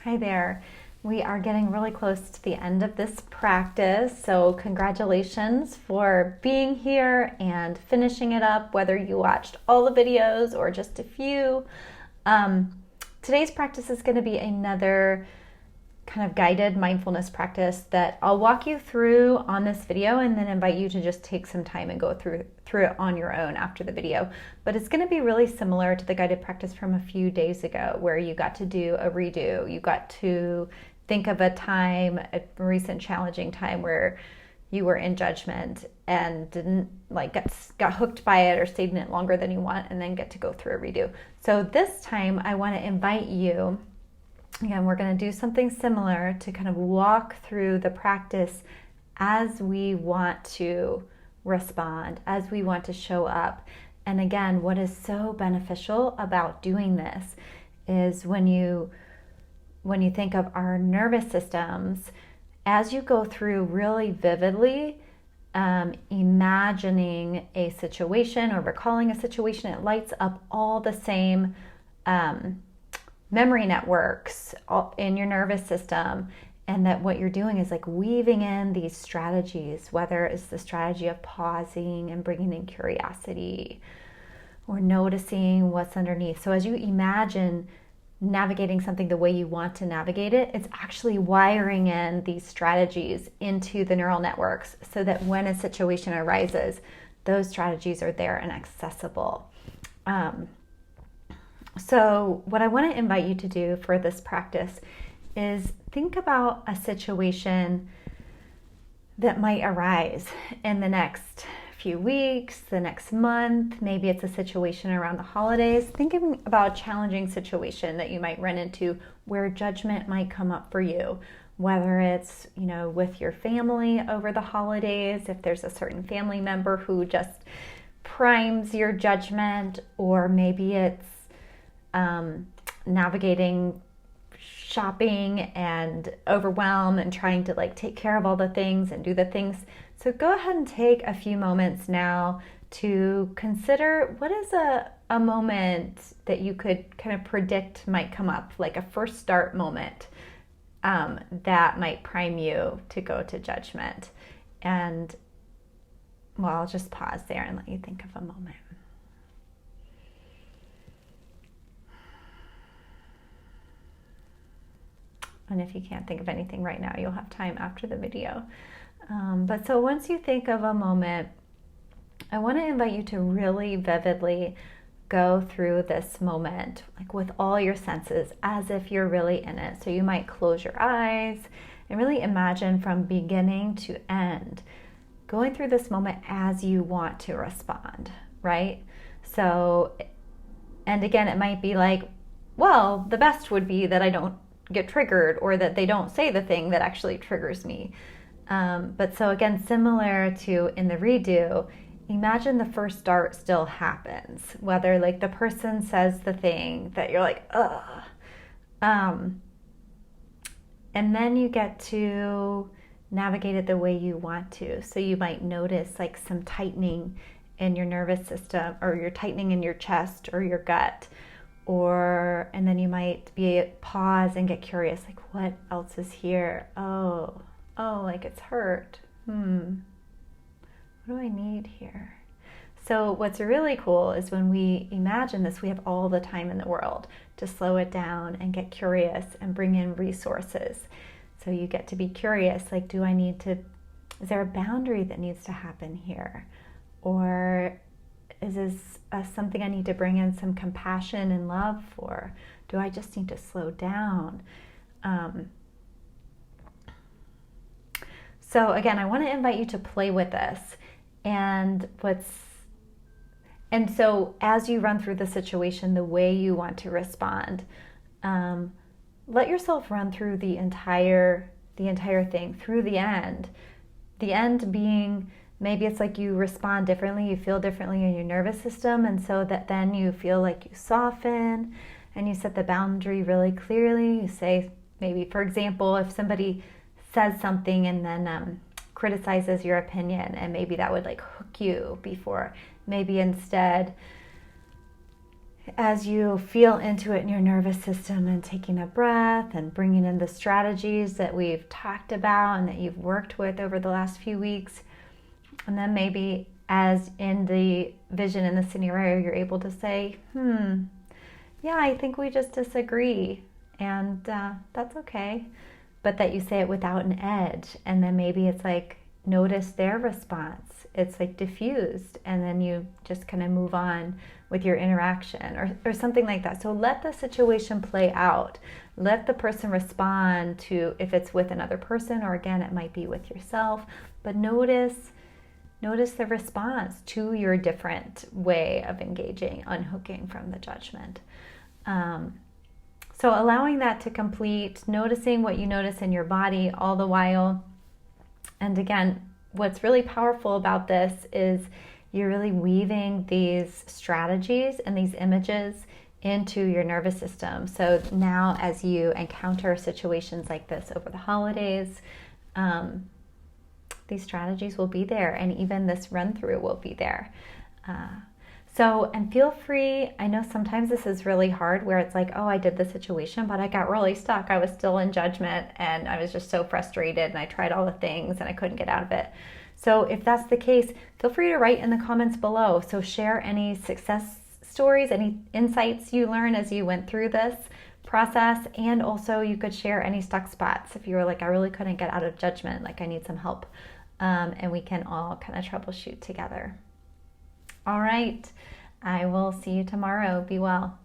Hi there. We are getting really close to the end of this practice, so congratulations for being here and finishing it up, whether you watched all the videos or just a few. Today's practice is going to be another kind of guided mindfulness practice that I'll walk you through on this video and then invite you to just take some time and go through it on your own after the video. But it's going to be really similar to the guided practice from a few days ago where you got to do a redo. You got to think of a time, a recent challenging time where you were in judgment and didn't got hooked by it or stayed in it longer than you want, and then get to go through a redo. So this time I want to invite you. Again, we're going to do something similar to kind of walk through the practice as we want to respond, as we want to show up. And again, what is so beneficial about doing this is when you think of our nervous systems, as you go through really vividly, imagining a situation or recalling a situation, it lights up all the same memory networks in your nervous system, and that what you're doing is like weaving in these strategies, whether it's the strategy of pausing and bringing in curiosity or noticing what's underneath. So as you imagine navigating something the way you want to navigate it, it's actually wiring in these strategies into the neural networks so that when a situation arises, those strategies are there and accessible. So what I want to invite you to do for this practice is think about a situation that might arise in the next few weeks, the next month. Maybe it's a situation around the holidays. Thinking about a challenging situation that you might run into where judgment might come up for you, whether it's, with your family over the holidays, if there's a certain family member who just primes your judgment, or maybe it's navigating shopping and overwhelm and trying to take care of all the things and do the things. So go ahead and take a few moments now to consider what is a moment that you could kind of predict might come up, like a first start moment that might prime you to go to judgment. And I'll just pause there and let you think of a moment. And if you can't think of anything right now, you'll have time after the video. But so once you think of a moment, I want to invite you to really vividly go through this moment, with all your senses, as if you're really in it. So you might close your eyes and really imagine from beginning to end, going through this moment as you want to respond, right? So, and again, it might be the best would be that I don't get triggered, or that they don't say the thing that actually triggers me. But so again, similar to in the redo, imagine the first start still happens, whether the person says the thing that you're ugh. And then you get to navigate it the way you want to. So you might notice some tightening in your nervous system, or you're tightening in your chest or your gut. And then you might pause and get curious, what else is here? Oh, it's hurt. What do I need here? So what's really cool is when we imagine this, we have all the time in the world to slow it down and get curious and bring in resources. So you get to be curious, is there a boundary that needs to happen here? Or is this something I need to bring in some compassion and love for? Do I just need to slow down? So again, I want to invite you to play with this. And so as you run through the situation the way you want to respond, let yourself run through the entire thing through the end. The end being, maybe it's you respond differently, you feel differently in your nervous system, and so that then you feel you soften and you set the boundary really clearly. You say, maybe, for example, if somebody says something and then criticizes your opinion, and maybe that would hook you before, maybe instead as you feel into it in your nervous system and taking a breath and bringing in the strategies that we've talked about and that you've worked with over the last few weeks. And then maybe as in the vision in the scenario, you're able to say, yeah, I think we just disagree. And that's okay. But that you say it without an edge. And then maybe it's like, notice their response. It's like diffused. And then you just kind of move on with your interaction or something like that. So let the situation play out. Let the person respond to, if it's with another person, or again, it might be with yourself. But notice the response to your different way of engaging, unhooking from the judgment. So allowing that to complete, noticing what you notice in your body all the while. And again, what's really powerful about this is you're really weaving these strategies and these images into your nervous system. So now as you encounter situations like this over the holidays, these strategies will be there, and even this run through will be there. And feel free, I know sometimes this is really hard where it's like, oh, I did the situation, but I got really stuck. I was still in judgment and I was just so frustrated and I tried all the things and I couldn't get out of it. So if that's the case, feel free to write in the comments below. So share any success stories, any insights you learned as you went through this process. And also you could share any stuck spots if you were like, I really couldn't get out of judgment, like I need some help. And we can all kind of troubleshoot together. All right. I will see you tomorrow. Be well.